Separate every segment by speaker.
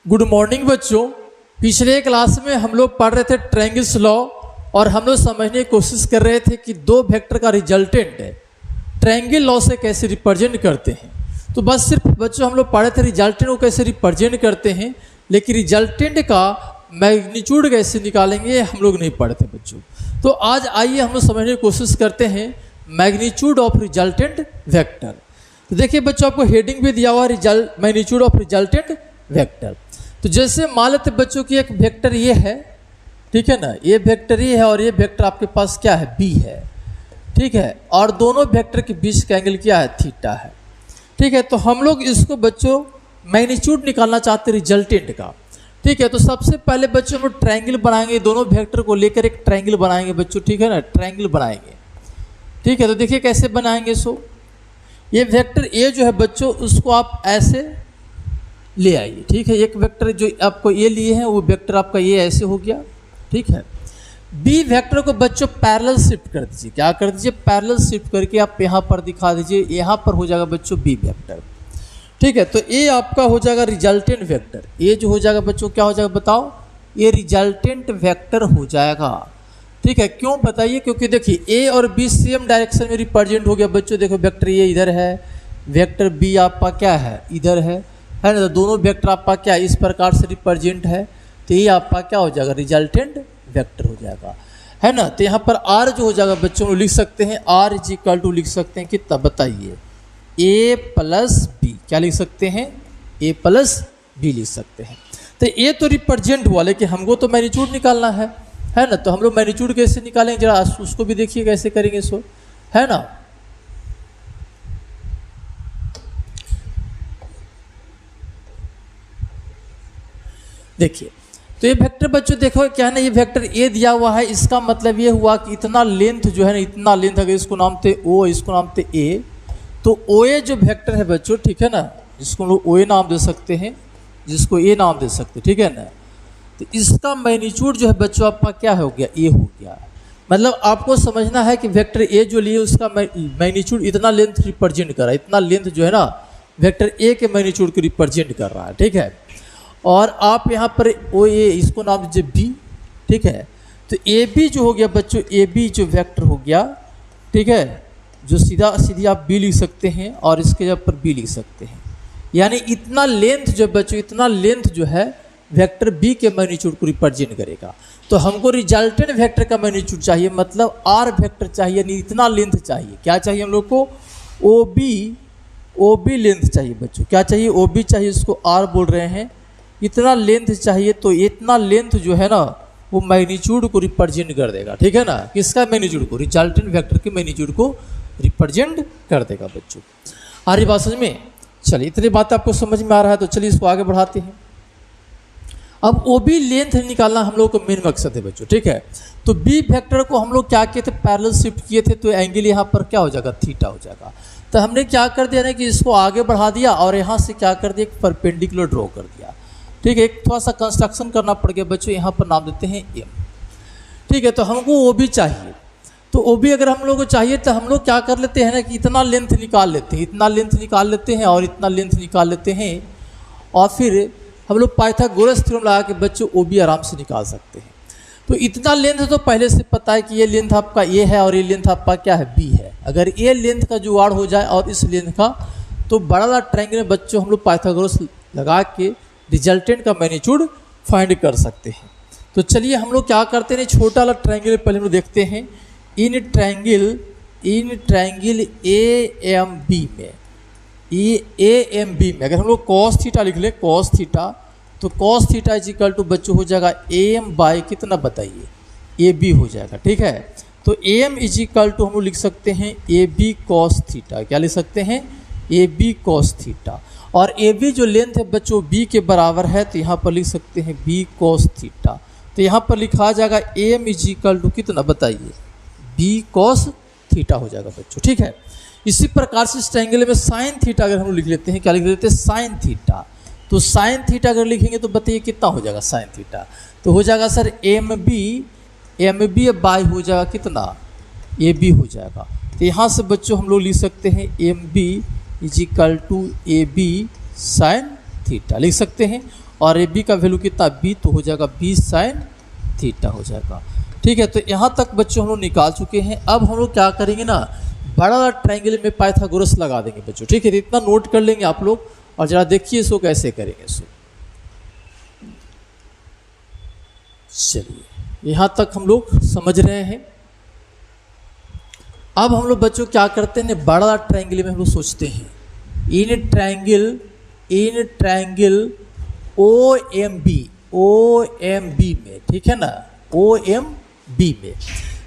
Speaker 1: Good morning बच्चों। पिछले class में हम लोग पढ़ रहे थे ट्रायंगल्स लॉ और हम लोग समझने की कोशिश कर रहे थे कि दो वेक्टर का रिजल्टेंट ट्रायंगल लॉ से कैसे रिप्रेजेंट करते हैं। तो बस सिर्फ बच्चों हम लोग पढ़े थे रिजल्टेंट को कैसे रिप्रेजेंट करते हैं, लेकिन रिजल्टेंट का मैग्नीट्यूड कैसे निकालेंगे हम लोग नहीं पढ़े थे बच्चों। तो आज आइए हम लोग समझने की कोशिश करते हैं मैग्नीट्यूड ऑफ रिजल्टेंट वेक्टर। तो देखिए बच्चों, आपको हेडिंग भी दिया हुआ result magnitude of resultant vector. तो जैसे मान लेते बच्चों की एक वेक्टर ये है, ठीक है ना, ये वेक्टर ये है और ये वेक्टर आपके पास क्या है, बी है, ठीक है, और दोनों वेक्टर के बीच का एंगल क्या है, थीटा है, ठीक है। तो हम लोग इसको बच्चों मैग्नीट्यूड निकालना चाहते हैं रिजल्टेंट का, ठीक है। तो सबसे पहले बच्चों हम लोग ट्रायंगल बनाएंगे, दोनों वेक्टर को लेकर एक ट्रायंगल बनाएंगे बच्चों, ठीक है ना, ट्रायंगल बनाएंगे, ठीक है। तो देखिए कैसे बनाएंगे। सो ये वेक्टर ए जो है बच्चों उसको आप ऐसे ले आइए, ठीक है। एक वेक्टर जो आपको ये लिए हैं वो वेक्टर आपका ये ऐसे हो गया, ठीक है। बी वेक्टर को बच्चों पैरेलल शिफ्ट कर दीजिए, क्या कर दीजिए, पैरेलल शिफ्ट करके आप यहाँ पर दिखा दीजिए, यहाँ पर हो जाएगा बच्चों बी वेक्टर, ठीक है। तो ये आपका हो जाएगा रिजल्टेंट वेक्टर। ये जो हो जाएगा बच्चों क्या हो जाएगा बताओ, ये रिजल्टेंट वेक्टर हो जाएगा, ठीक है। क्यों बताइए, क्योंकि देखिए ए और बी सेम डायरेक्शन में रिप्रेजेंट हो गया बच्चों। देखो वेक्टर ए इधर है, वेक्टर बी आपका क्या है, इधर है ना। तो दोनों वेक्टर आपका क्या इस प्रकार से रिप्रेजेंट है, तो ये आपका क्या हो जाएगा, रिजल्टेंट वेक्टर हो जाएगा, है ना। तो यहाँ पर आर जो हो जाएगा बच्चों लिख सकते हैं, आर इज इक्वल टू लिख सकते हैं कितना बताइए, ए प्लस बी, क्या लिख सकते हैं, ए प्लस बी लिख सकते हैं। तो ये तो रिप्रेजेंट हुआ, लेकिन हमको तो मैग्नीट्यूड निकालना है ना। तो हम लोग मैग्नीट्यूड कैसे निकालेंगे जरा उसको भी देखिए कैसे करेंगे, सो है ना। देखिए तो ये वेक्टर बच्चों देखो क्या है ना, ये वेक्टर ए दिया हुआ है, इसका मतलब ये हुआ कि इतना लेंथ जो है ना, इतना लेंथ, अगर इसको नाम थे ओ, इसको नाम थे ए, तो ओ ए जो वेक्टर है बच्चों, ठीक है ना, जिसको लोग ओ ए नाम दे सकते हैं, जिसको ए नाम दे सकते हैं, ठीक है ना। तो इसका मैग्नीट्यूड जो है बच्चों आपका क्या हो गया, ए हो गया। मतलब आपको समझना है कि वेक्टर ए जो लिए उसका मैग्नीट्यूड इतना लेंथ रिप्रेजेंट कर रहा है, इतना लेंथ जो है ना वेक्टर ए के मैग्नीट्यूड को रिप्रेजेंट कर रहा है, ठीक है। और आप यहाँ पर ओ ए इसको नाम दीजिए बी, ठीक है। तो ए बी जो हो गया बच्चों, ए बी जो वेक्टर हो गया, ठीक है, जो सीधा सीधी आप बी लिख सकते हैं और इसके जगह पर बी लिख सकते हैं। यानी इतना लेंथ जो बच्चों, इतना लेंथ जो है वेक्टर बी के मैग्नीट्यूड को रिप्रेजेंट करेगा। तो हमको रिजल्टेंट वेक्टर का मैग्नीट्यूड चाहिए, मतलब आर वेक्टर चाहिए, यानी इतना लेंथ चाहिए। क्या चाहिए हम लोग को, ओ बी लेंथ चाहिए बच्चों, क्या चाहिए, ओ बी चाहिए, इसको आर बोल रहे हैं, इतना लेंथ चाहिए। तो इतना लेंथ जो है ना वो मैग्नीट्यूड को रिप्रेजेंट कर देगा, ठीक है ना। किसका मैग्नीट्यूड को, रिजल्टेंट वेक्टर के मैग्नीट्यूड को रिप्रेजेंट कर देगा बच्चों। आ रही बात समझ में, चलिए इतनी बात आपको समझ में आ रहा है, तो चलिए इसको आगे बढ़ाते हैं। अब ओ बी लेंथ निकालना हम लोग को मेन मकसद है बच्चों, ठीक है। तो बी वेक्टर को हम लोग क्या किए थे, पैरेलल शिफ्ट किए थे, तो एंगल यहाँ पर क्या हो जाएगा, थीटा हो जाएगा। तो हमने क्या कर दिया ना कि इसको आगे बढ़ा दिया और यहाँ से क्या कर दिया, एक परपेंडिकुलर ड्रॉ कर दिया, ठीक है। एक थोड़ा सा कंस्ट्रक्शन करना पड़ गया बच्चों, यहाँ पर नाम देते हैं एम, ठीक है। तो हमको ओ बी चाहिए, तो ओ बी अगर हम लोग को चाहिए तो हम लोग क्या कर लेते हैं ना कि इतना लेंथ निकाल लेते हैं, इतना लेंथ निकाल लेते हैं और इतना लेंथ निकाल लेते हैं, और फिर हम लोग पाइथागोरस थ्योरम लगा के बच्चों ओ बी आराम से निकाल सकते हैं। तो इतना लेंथ तो पहले से पता है कि ये लेंथ आपका ए है और ये लेंथ आपका क्या है, बी है। अगर ये लेंथ का जुगाड़ हो जाए और इस लेंथ का, तो बड़ा वाला ट्रायंगल में बच्चों हम लोग पाइथागोरस लगा के रिजल्टेंट का मैग्नीट्यूड फाइंड कर सकते हैं। तो चलिए हम लोग क्या करते हैं, छोटा वाला ट्रायंगल पहले हम लोग देखते हैं। इन ट्रायंगल ए एम बी में, ए एम बी में अगर हम लोग कॉस थीटा लिख ले, कॉस थीटा, तो cos theta is equal to बच्चों हो जाएगा ए एम बाई कितना बताइए, ए बी हो जाएगा, ठीक है। तो A M is equal to हम लोग लिख सकते हैं ए बी कॉस थीटा, क्या लिख सकते हैं, ए बी कॉस थीटा। और ए बी जो लेंथ है बच्चों बी के बराबर है, तो यहाँ पर लिख सकते हैं बी कॉस थीटा। तो यहाँ पर लिखा जाएगा A M is equal to कितना बताइए, बी कॉस थीटा हो जाएगा बच्चों, ठीक है। इसी प्रकार से इस ट्रायंगल में साइन थीटा अगर हम लिख लेते हैं, क्या लिख लेते हैं, साइन थीटा। तो साइन थीटा अगर लिखेंगे तो बताइए कितना हो जाएगा साइन थीटा, तो हो जाएगा सर एम बी बाई हो जाएगा कितना, ए बी हो जाएगा। तो यहाँ से बच्चों हम लोग लिख सकते हैं M B is equal to A B sine theta लिख सकते हैं। और ए बी का वैल्यू कितना बी, तो हो जाएगा बी साइन थीटा हो जाएगा। ठीक है, तो यहाँ तक बच्चों हम लोग निकाल चुके हैं। अब हम लोग क्या करेंगे ना, बड़ा ट्रायंगल में पाइथागोरस लगा देंगे बच्चों। ठीक है, तो इतना नोट कर लेंगे आप लोग और जरा देखिए इसको कैसे करेंगे। इसको चलिए यहाँ तक हम लोग समझ रहे हैं। अब हम लोग बच्चों क्या करते हैं, बड़ा ट्रायंगल में हम लोग सोचते हैं इन ट्रायंगल ओ एम बी में। ठीक है ना, ओ एम बी में।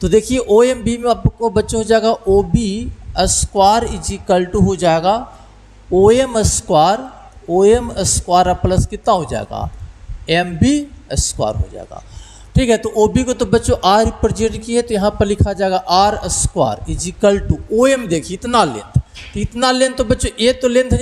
Speaker 1: तो देखिए ओ एम बी में आपको बच्चों हो जाएगा O B square is equal to हो जाएगा ओ एम स्क्वायर प्लस कितना हो जाएगा एम बी स्क्वायर हो जाएगा। ठीक है, तो ओ बी को तो बच्चों आर रिप्रेजेंट किए, तो यहाँ पर लिखा जाएगा R square is equal to O M. देखिए इतना लेंथ, तो इतना लेंथ तो बच्चों ए तो लेंथ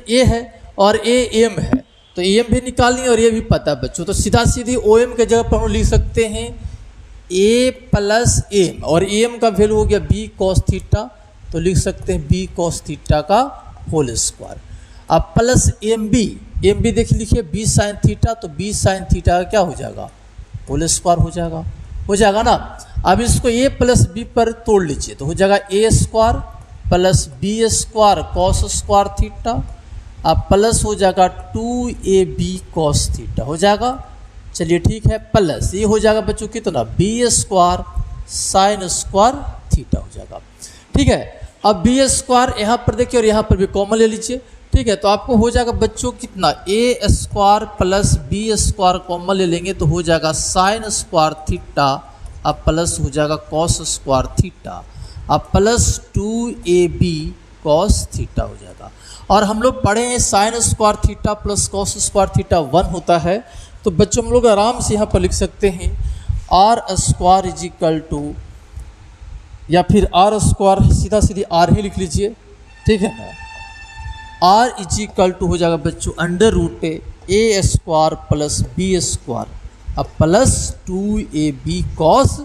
Speaker 1: ए है और ए एम है, तो एम भी निकालनी और ये भी पता है बच्चों। तो सीधा सीधी ओ एम के जगह पर हम लिख सकते हैं ए प्लस एम, और एम का वैल्यू हो गया बी कॉस थीटा, तो लिख सकते हैं बी कॉस थीटा का होल स्क्वायर। अब प्लस एम बी देखिए लिखिए बी साइन थीटा, तो बी साइन थीटा का क्या हो जाएगा होल स्क्वायर हो जाएगा ना। अब इसको ए प्लस बी पर तोड़ लीजिए, तो हो जाएगा A square plus B square cos square theta, अब प्लस हो जाएगा 2ab कॉस थीटा हो जाएगा। चलिए ठीक है, प्लस ये हो जाएगा बच्चों कितना B square sine square theta हो जाएगा। ठीक है, अब बी स्क्वायर यहाँ पर देखिए और यहाँ पर भी कॉमन ले लीजिए। ठीक है, तो आपको हो जाएगा बच्चों कितना a square plus B square common ले लेंगे तो हो जाएगा साइन स्क्वायर थीटा, अब प्लस हो जाएगा कॉस स्क्वायर थीटा, अब प्लस 2ab कॉस थीटा हो जाएगा। और हम लोग पढ़े हैं sine square theta plus cos square theta 1 होता है, तो बच्चों हम लोग आराम से यहाँ पर लिख सकते हैं R square is equal to, या फिर आर स्क्वायर सीधा सीधी आर ही लिख लीजिए। ठीक है ना, आर इज इक्वल टू हो जाएगा बच्चों under root A square plus B square, अब प्लस 2ab कॉस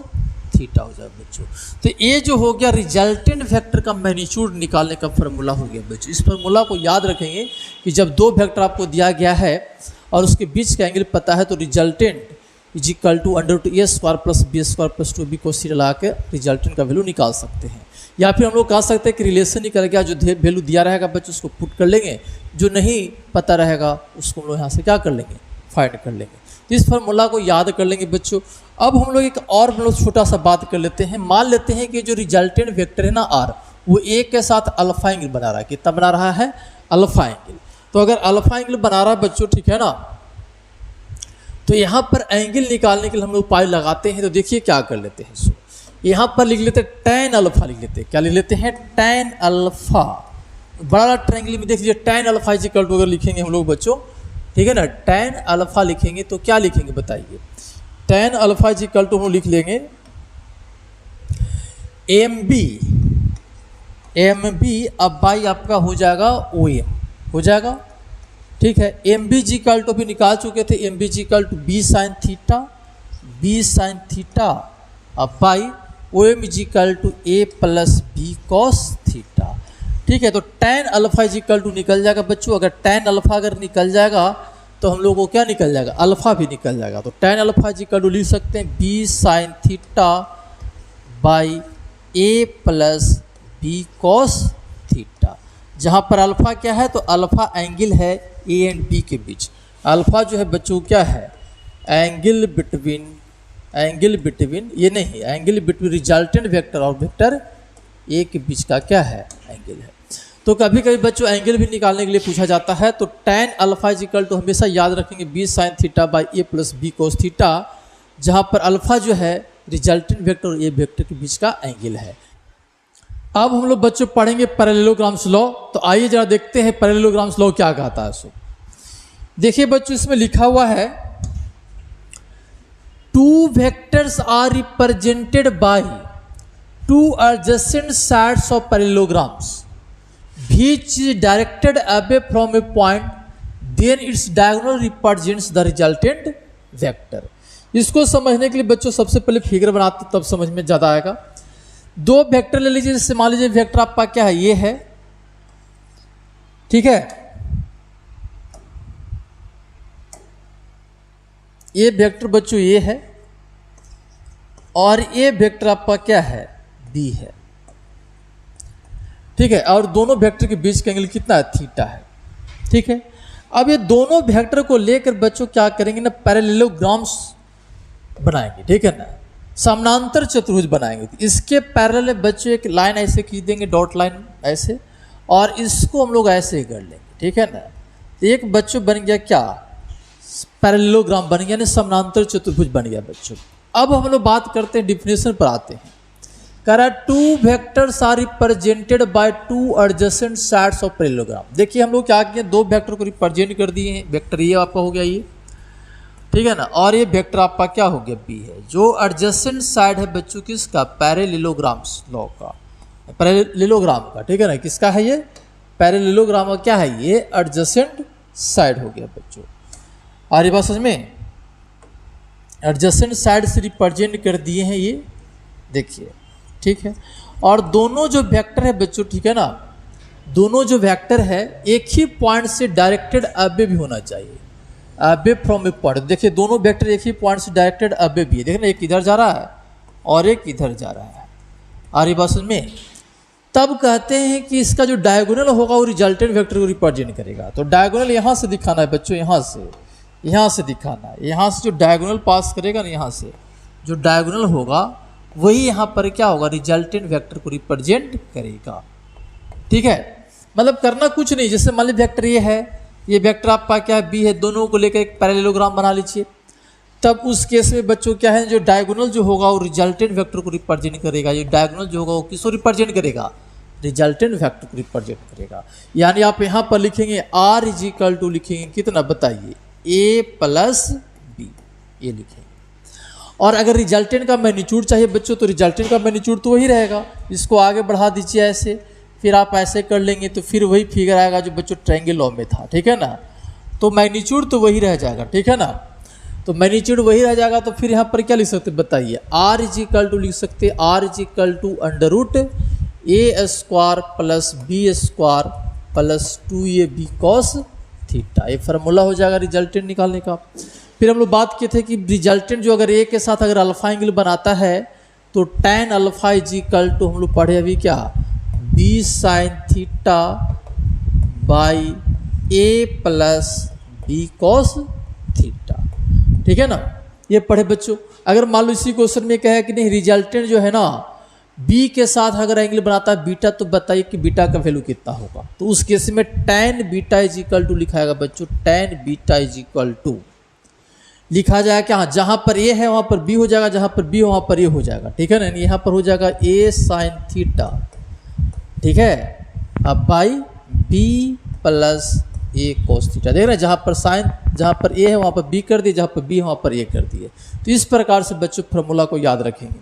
Speaker 1: थीटा हो जाएगा बच्चों। तो ये जो हो गया रिजल्टेंट वेक्टर का मैग्नीट्यूड निकालने का फार्मूला हो गया बच्चों। इस फार्मूला को याद रखेंगे कि जब दो वेक्टर आपको दिया गया है और उसके बीच का एंगल पता है, तो resultant is equal to under root A square plus B square plus 2b cos theta लगा के रिजल्टेंट का वैल्यू निकाल सकते हैं। या फिर हम लोग कह सकते हैं कि रिलेशन निकल गया, जो वैल्यू दिया रहेगा बच्चों उसको पुट कर लेंगे, जो नहीं पता रहेगा उसको हम लोग यहाँ से क्या कर लेंगे फाइंड कर लेंगे। तो इस फार्मूला को याद कर लेंगे बच्चों। अब हम लोग एक और हम लोग छोटा सा बात कर लेते हैं। मान लेते हैं कि जो रिजल्टेंट वेक्टर है ना आर, वो ए के साथ अल्फा एंगल बना रहा है। कितना बना रहा है अल्फा एंगल। तो अगर अल्फा एंगल बना रहा है बच्चों, ठीक है ना, तो यहाँ पर एंगल निकालने के लिए हम लोग उपाय लगाते हैं। तो देखिए क्या कर लेते हैं, सो यहाँ पर लिख लेते हैं टैन अल्फा लिख लेते हैं। क्या लिख लेते हैं टैन अल्फा। बड़ा ट्रायंगल में देख लीजिए tan alpha is equal to अगर लिखेंगे हम लोग बच्चों, ठीक है ना, टैन अल्फा लिखेंगे तो क्या लिखेंगे बताइए। Tan alpha is equal to हम लिख लेंगे एम बी अब बाई आपका हो जाएगा ओ एम हो जाएगा। ठीक है, M B G equal to भी निकाल चुके थे, M B G equal to b sine theta अब by O M is equal to a plus B cos theta. ठीक है, तो tan alpha is equal to निकल जाएगा बच्चों। अगर टैन अल्फा अगर निकल जाएगा तो हम लोग को क्या निकल जाएगा अल्फा भी निकल जाएगा। तो tan alpha is equal to लिख सकते हैं B sine theta by A plus B cos theta, जहाँ पर अल्फा क्या है तो अल्फा एंगल है ए एंड बी के बीच। अल्फा जो है बच्चों क्या है एंगल बिटवीन ये नहीं एंगल बिटवीन रिजल्टेंट वेक्टर और वेक्टर ए के बीच का क्या है एंगल है। तो कभी कभी बच्चों एंगल भी निकालने के लिए पूछा जाता है। तो tan alpha is equal to हमेशा याद रखेंगे B sine theta by A plus B cos theta, जहाँ पर अल्फा जो है रिजल्टेंट वेक्टर और ए वेक्टर के बीच का एंगल है। अब हम लोग बच्चों पढ़ेंगे पैरेललोग्राम्स लॉ। तो आइए जरा देखते हैं पैरेललोग्राम्स लॉ क्या कहता है। सो देखिए बच्चों इसमें लिखा हुआ है two vectors are represented by two adjacent sides of parallelograms which is directed away from a point, then its diagonal represents the resultant vector। इसको समझने के लिए बच्चों सबसे पहले फिगर बनाते तब समझ में ज़्यादा आएगा। दो वेक्टर ले लीजिए, जैसे मान लीजिए वेक्टर आपका क्या है ये है, ठीक है, ये वेक्टर बच्चों ये है और ये वेक्टर आपका क्या है, बी है। ठीक है, और दोनों वेक्टर के बीच का एंगल कितना है, थीटा है। ठीक है, अब ये दोनों वेक्टर को लेकर बच्चों क्या करेंगे ना, पैरेललोग्राम्स बनाएंगे। ठीक है ना, समानांतर चतुर्भुज बनाएंगे। इसके पैरेलल में बच्चों एक लाइन ऐसे खींच देंगे, डॉट लाइन ऐसे, और इसको हम लोग ऐसे ही कर लेंगे। ठीक है ना, एक बच्चों बन गया क्या, पैरेललोग्राम बन गया, समानांतर चतुर्भुज बन गया बच्चों। अब हम लोग बात करते हैं, डिफिनेशन पर आते हैं। कह रहा है two vectors are represented by two adjacent sides of parallelogram. देखिए हम लोग क्या किए, दो वेक्टर को रिप्रेजेंट कर दिए हैं। वेक्टर ये आपका हो गया ये, ठीक है ना, और ये वेक्टर आपका क्या हो गया, बी है। जो एडजेसेंट साइड है बच्चों किसका, पैरेललोग्राम्स लॉ का, पैरेललोग्राम का। ठीक है ना, किसका है ये, पैरेललोग्राम का क्या है, ये एडजेसेंट साइड हो गया बच्चों। और ये बात समझ में, एडजेसेंट साइड से रिप्रेजेंट कर दिए हैं ये, देखिए। ठीक है, और दोनों जो वेक्टर है बच्चों, ठीक है ना, दोनों जो वेक्टर है एक ही पॉइंट से डायरेक्टेड अवे भी होना चाहिए, अवे फ्रॉम ए पॉइंट। देखिए दोनों वेक्टर एक ही पॉइंट से डायरेक्टेड अवे भी है। देखिए ना, एक इधर जा रहा है और एक इधर जा रहा है। और ये बात समझ में, तब कहते हैं कि इसका जो डायगोनल होगा वो रिजल्टेंट वेक्टर को रिप्रेजेंट करेगा। तो डायगोनल यहाँ से दिखाना है बच्चों, यहाँ से दिखाना है। यहाँ से जो डायगोनल पास करेगा ना, यहाँ से जो डायगोनल होगा वही यहाँ पर क्या होगा, रिजल्टेंट वेक्टर को रिप्रेजेंट करेगा। ठीक है, मतलब करना कुछ नहीं। जैसे मान लीजिए वेक्टर ये है, ये वेक्टर आपका क्या है, बी है, दोनों को लेकर एक पैरेललोग्राम बना लीजिए। तब उस केस में बच्चों क्या है, जो डायगोनल जो होगा वो रिजल्टेंट वेक्टर को रिप्रेजेंट करेगा। ये डायगोनल जो होगा वो किसको रिप्रेजेंट करेगा, रिजल्टेंट वेक्टर को रिप्रेजेंट करेगा। यानी आप यहाँ पर लिखेंगे आर इज इक्वल टू, लिखेंगे कितना बताइए, ए प्लस बी, ये लिखेंगे। और अगर रिजल्टेंट का मैग्नीट्यूड चाहिए बच्चों, तो रिजल्टेंट का मैग्नीट्यूड तो वही रहेगा। इसको आगे बढ़ा दीजिए ऐसे, फिर आप ऐसे कर लेंगे तो फिर वही फिगर आएगा जो बच्चों ट्रायंगल लॉ में था। ठीक है ना, तो मैग्नीट्यूड तो वही रह जाएगा। ठीक है ना, तो मैग्नीट्यूड वही रह जाएगा। तो फिर यहाँ पर क्या लिख सकते बताइए, आर इज इक्वल टू लिख सकते, R is equal to under root A square plus B square plus 2ab cos theta. ये फार्मूला हो जाएगा रिजल्टेंट निकालने का। फिर हम लोग बात किए थे कि रिजल्टेंट जो अगर ए के साथ अगर अल्फा एंगल बनाता है तो tan alpha is equal to, हम लोग पढ़े अभी क्या, B sine theta by A plus B cos theta. ठीक है ना, ये पढ़े बच्चों। अगर मान लो इसी क्वेश्चन में कहे कि नहीं रिजल्टेंट जो है ना बी के साथ अगर एंगल बनाता है बीटा, तो बताइए कि बीटा का वैल्यू कितना होगा। तो उस केस में tan beta is equal to लिखाएगा बच्चों, tan beta is equal to लिखा जाएगा क्या, हाँ, जहाँ पर ए है वहाँ पर बी हो जाएगा, जहाँ पर बी हो वहाँ पर ए हो जाएगा। ठीक है ना, यहाँ पर हो जाएगा ए साइन थीटा, ठीक है, अब by B plus A cos theta. देख रहे हैं, जहाँ पर साइन, जहाँ पर ए है वहाँ पर बी कर दिए, जहाँ पर बी है वहाँ पर ए कर दिए। तो इस प्रकार से बच्चों फार्मूला को याद रखेंगे।